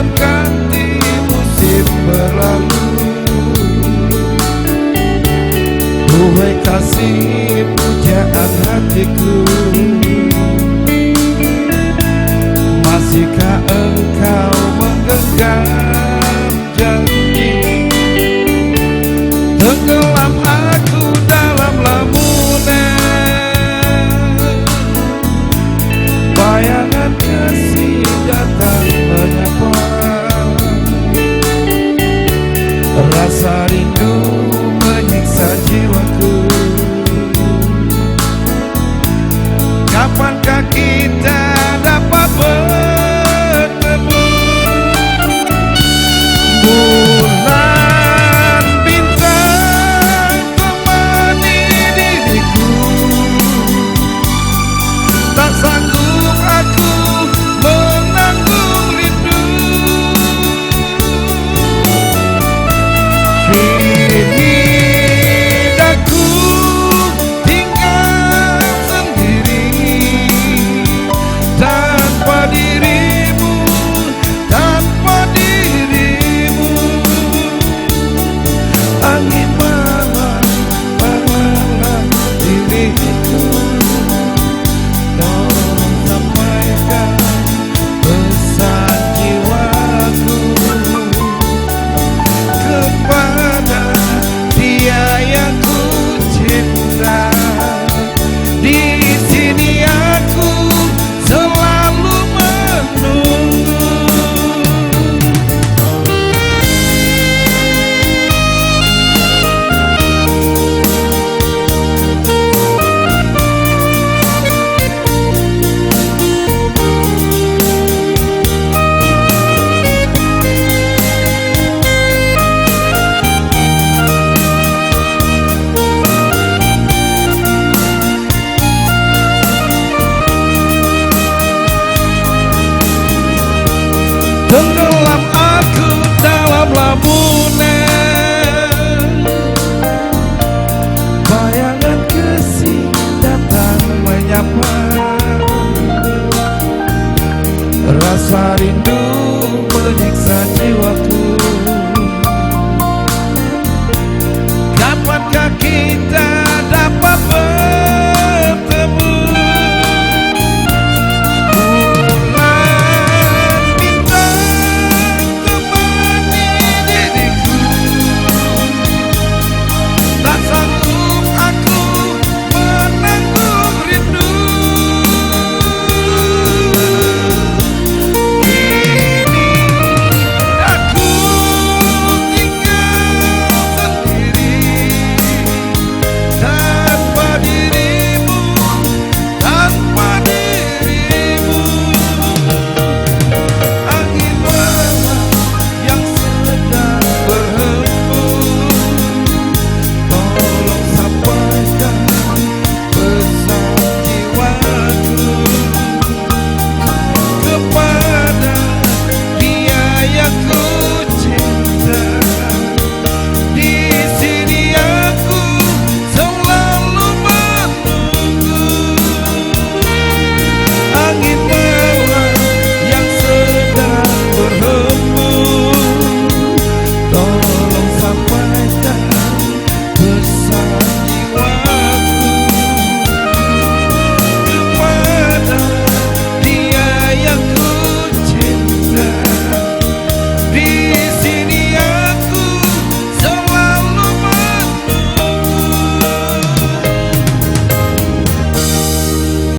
berganti musim berlalu. Duhai kasih pujaan hatiku, masihkah engkau menggenggam janji? Tenggelam aku dalam lamunan, bayangan kasih datang menyapa. Rasa rindu menyiksa jiwaku. Kapankah kita dapat bertemu? Bulan bintang temani diriku, tak sanggup aku menanggung rindu. Kini daku tinggal sendiri, tanpa dirimu, tanpa dirimu. Angin malam mengalah diriku, tolong sampaikan pesan jiwaku kepada dia yang ku cinta. Di sini aku selalu menunggu. Tenggelam aku dalam lamunan, bayangan kasih datang menyapa. Rasa rindu